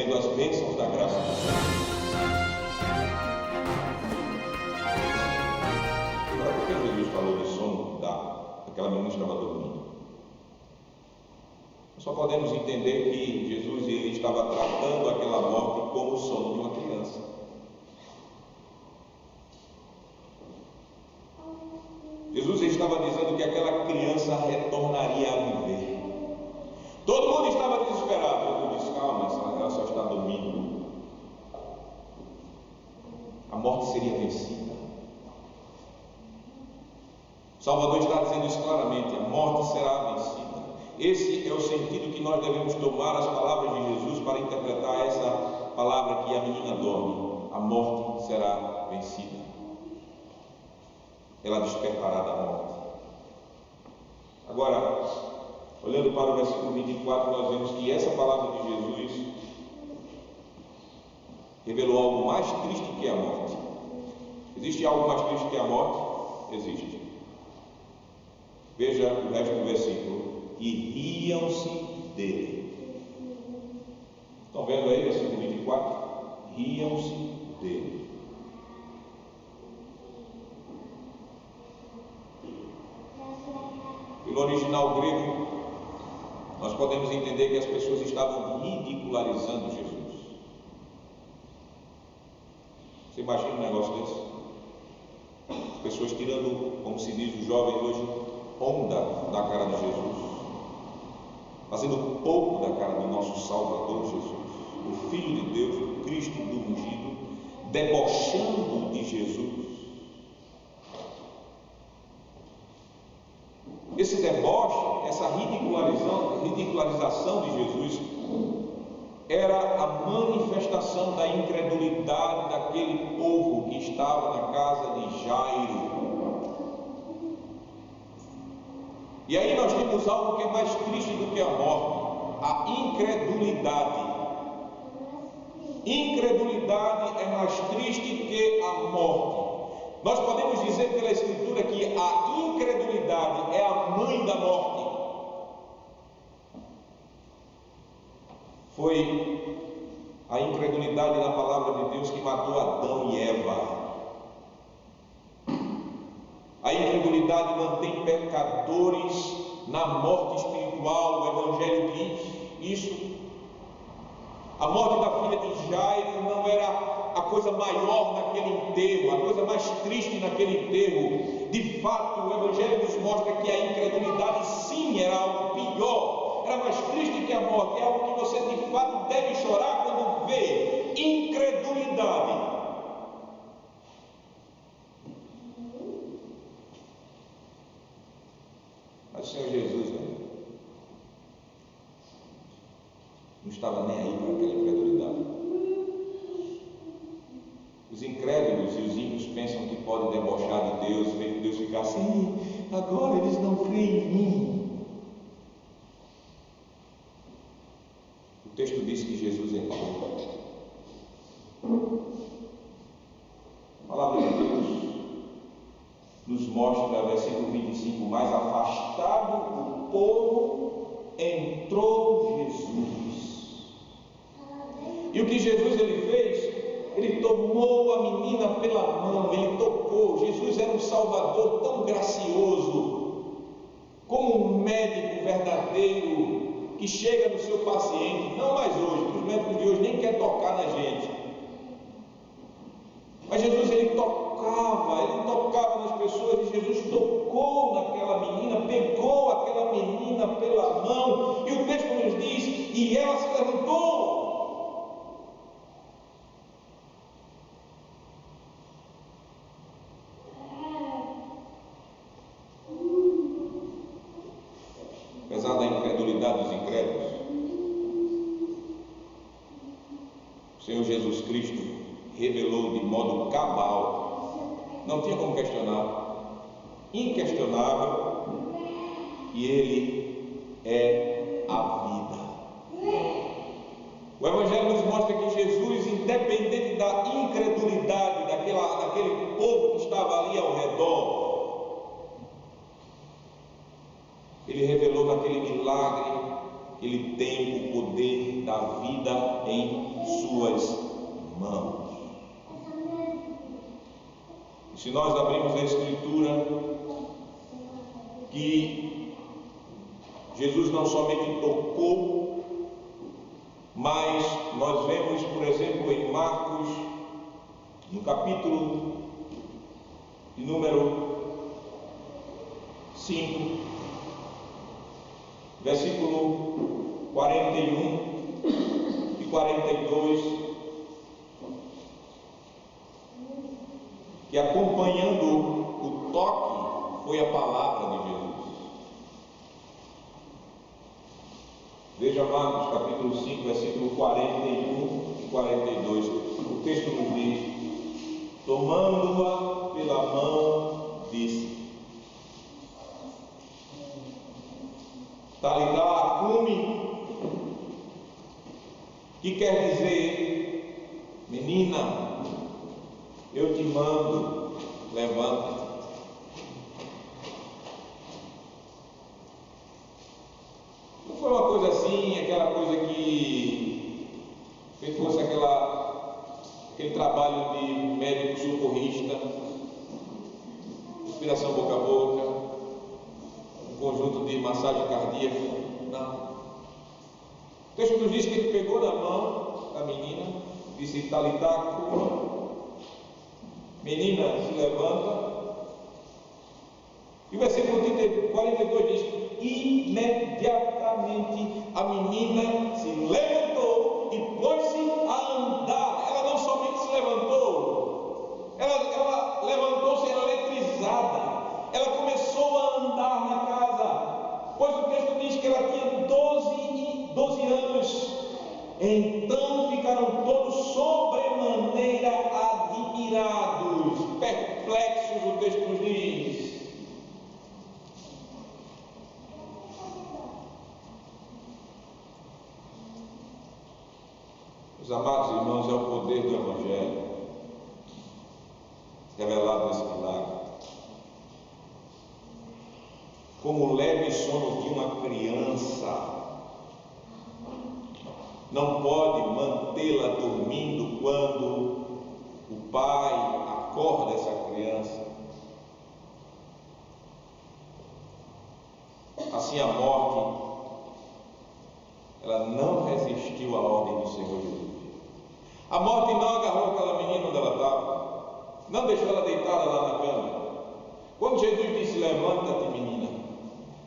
recebendo as bênçãos da graça do Senhor. Agora, por que Jesus falou do sono daquela menina que estava dormindo? Nós só podemos entender que Jesus ele estava tratando aquela morte como o sono de uma criança. Jesus estava dizendo que aquela criança retornaria a viver. Todo mundo estava desesperado. Jesus disse: calma, ela só está dormindo. A morte seria vencida. O Salvador está dizendo isso claramente: a morte será vencida. Esse é o sentido que nós devemos tomar as palavras de Jesus para interpretar essa palavra que a menina dorme. A morte será vencida. Ela despertará da morte. Agora, olhando para o versículo 24, nós vemos que essa palavra de Jesus revelou algo mais triste que a morte. Existe algo mais triste que a morte? Existe. Veja o resto do versículo. E riam-se dele. Estão vendo aí, versículo 24? Riam-se dele. Pelo original grego, nós podemos entender que as pessoas estavam ridicularizando Jesus. Você imagina um negócio desse? As pessoas tirando, como se diz os jovens hoje, onda da cara de Jesus, fazendo pouco da cara do nosso Salvador Jesus, o Filho de Deus, o Cristo do ungido, debochando de Jesus. Esse deboche, essa ridicularização de Jesus era a manifestação da incredulidade daquele povo que estava na casa de Jairo. E aí nós temos algo que é mais triste do que a morte: a incredulidade. Incredulidade é mais triste que a morte. Nós podemos dizer pela Escritura que a incredulidade é a mãe da morte. Foi a incredulidade na palavra de Deus que matou Adão e Eva. A incredulidade mantém pecadores na morte espiritual. O Evangelho diz isso. A morte da filha de Jairo não era a coisa maior naquele enterro, a coisa mais triste naquele enterro. De fato, o Evangelho nos mostra que a incredulidade sim era algo pior, era mais triste que a morte. É algo que você de fato deve chorar quando vê incredulidade. Mas o Senhor Jesus, não estava nem aí para aquela incredulidade. Os incrédulos e os ímpios pensam que podem debochar de Deus, ver que Deus ficar assim: agora eles não creem em mim. O texto diz que Jesus entrou. A palavra de Deus nos mostra, versículo 25: mais afastado o povo, entrou Jesus. E o que Jesus ele fez? Ele tomou a menina pela mão, ele tocou. Jesus era um Salvador tão gracioso, como um médico verdadeiro que chega no seu paciente, não mais hoje, que os médicos de hoje nem querem tocar na gente. Mas Jesus ele tocava nas pessoas, e Jesus tocou naquela menina, pegou aquela menina pela mão, e o texto nos diz: e ela se levantou. Apesar da incredulidade dos incrédulos, o Senhor Jesus Cristo revelou de modo cabal, não tinha como questionar, inquestionável, que Ele é a vida. O Evangelho nos mostra que Jesus, independente da incredulidade daquele povo que estava ali ao redor, Ele revelou naquele milagre que Ele tem o poder da vida em suas mãos. E se nós abrimos a Escritura, que Jesus não somente tocou, mas nós vemos, por exemplo, em Marcos, no capítulo de número 5, versículo 41 e 42, que acompanhando o toque foi a palavra de Jesus. Veja Marcos capítulo 5, versículo 41 e 42. O texto nos diz: tomando-a pela mão, disse: Talitá cumi, que quer dizer, menina, eu te mando, levanta. Não foi uma coisa assim, aquela coisa que fosse aquele trabalho de médico socorrista, respiração boca a boca, um conjunto de massagem cardíaca. Não. O texto nos diz que ele pegou na mão da menina, disse: Talitá cumi, menina, se levanta. E o versículo 42 diz: imediatamente a menina se levantou e pôs-se a andar. Ela não somente se levantou, ela levantou-se eletrizada. Ela começou a andar na casa, pois o texto diz que ela tinha 12 anos. Então ficaram todos sobremaneira admirados, perplexos, o texto nos diz. Os amados irmãos, é o poder do Evangelho revelado nesse milagre. Como o leve sono de uma criança não pode mantê-la dormindo quando o pai acorda essa criança, assim a morte, ela não resistiu à ordem do Senhor Jesus. A morte não agarrou aquela menina onde ela estava, não deixou ela deitada lá na cama. Quando Jesus disse: levanta-te, menina,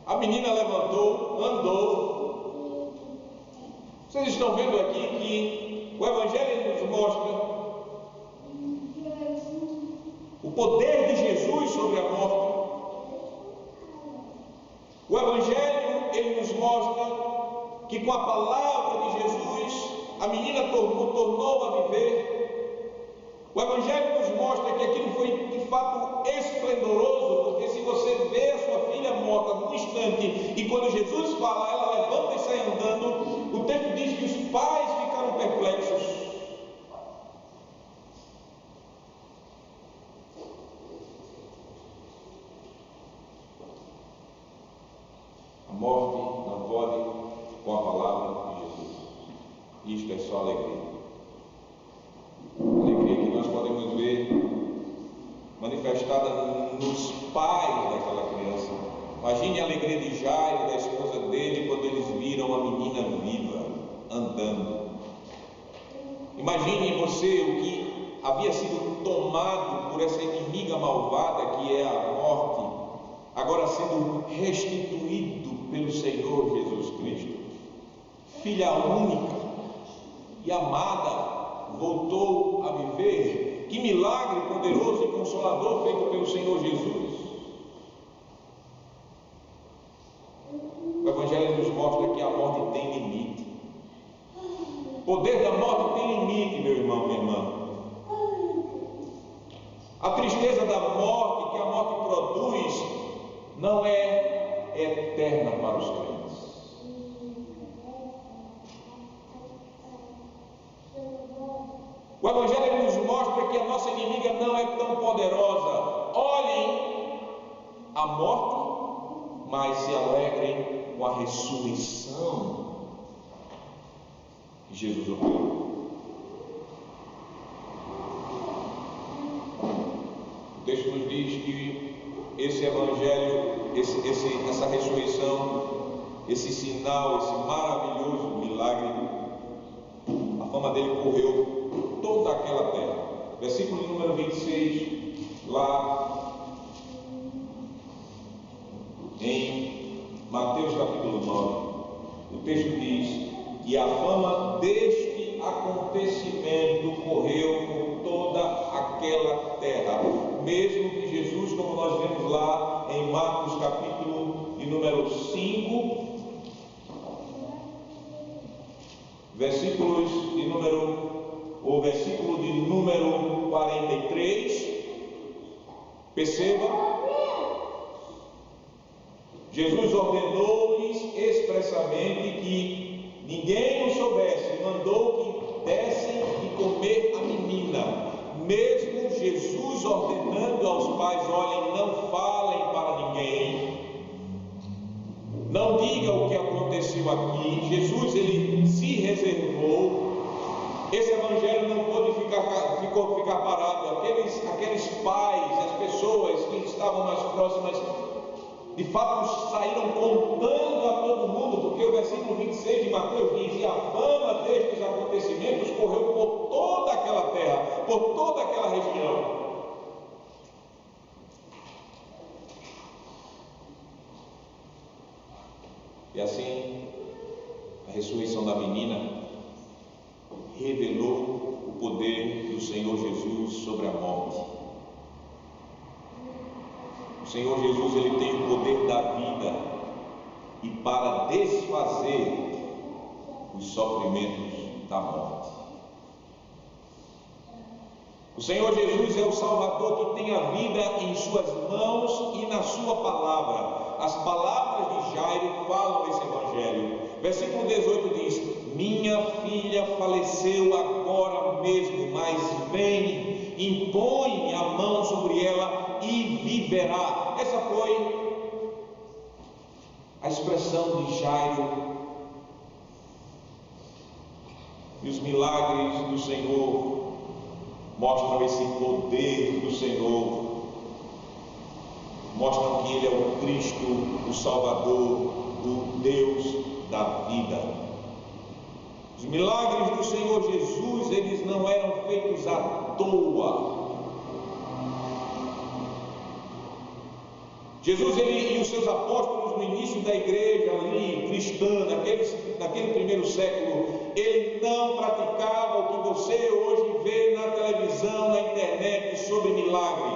a menina levantou, andou. Vocês estão vendo aqui que o Evangelho nos mostra o poder de Jesus sobre a morte. O Evangelho, ele nos mostra que com a palavra de Jesus a menina tornou a viver. O Evangelho nos mostra que aquilo foi de fato esplendoroso, porque se você vê a sua filha morta num instante, e quando Jesus fala, ela levanta e sai andando, o texto diz que os pais ficaram perplexos. A morte não pode com a palavra de Jesus. Isto é só alegria. Alegria que nós podemos ver manifestada nos pais daquela criança. Imagine a alegria de Jairo, da esposa dele, quando eles viram a menina viva, andando. Imagine você o que havia sido tomado por essa inimiga malvada que é a morte, agora sendo restituído pelo Senhor Jesus Cristo. Filha única e amada voltou a viver. Que milagre poderoso e consolador feito pelo Senhor Jesus. O Evangelho nos mostra que a morte tem limite. O poder da morte tem limite, meu irmão, minha irmã. A tristeza da morte que a morte produz não é eterna para os crentes. O Evangelho nos mostra que a nossa inimiga não é tão poderosa. Olhem a morte, mas se alegrem com a ressurreição. E Jesus operou. O texto nos diz que esse evangelho, essa ressurreição, esse sinal, esse maravilhoso milagre, a fama dele correu por toda aquela terra. Versículo número 26, lá em Mateus capítulo 9, o texto diz que a fama deste acontecimento correu por toda aquela terra, mesmo que Jesus, como nós vemos lá em Marcos capítulo de número 5, versículo de número 43, perceba, Jesus ordenou-lhes expressamente que ninguém o soubesse, mandou que dessem de comer a menina. Mesmo Jesus ordenando aos pais: olhem, não falem para ninguém, não digam o que aconteceu aqui. Jesus, ele se reservou. Esse evangelho não pôde ficar parado. Aqueles pais, as pessoas que estavam mais próximas, de fato saíram contando a todo mundo, porque o versículo 26 de Mateus diz: e a fama destes acontecimentos correu por toda aquela terra, por toda aquela região. E assim, a ressurreição da menina revelou o poder do Senhor Jesus sobre a morte. O Senhor Jesus, ele tem o poder da vida, e para desfazer os sofrimentos da morte. O Senhor Jesus é o Salvador que tem a vida em suas mãos e na sua palavra. As palavras de Jairo falam esse evangelho. Versículo 18 diz: minha filha faleceu agora mesmo, mas vem, impõe a mão sobre ela e viverá. Essa foi a expressão de Jairo. E os milagres do Senhor mostram esse poder do Senhor, mostram que Ele é o Cristo, o Salvador, o Deus da vida. Os milagres do Senhor Jesus, eles não eram feitos à toa. Jesus e os seus apóstolos no início da igreja ali, cristã, naquele primeiro século, ele não praticava o que você hoje vê na televisão, na internet sobre milagres.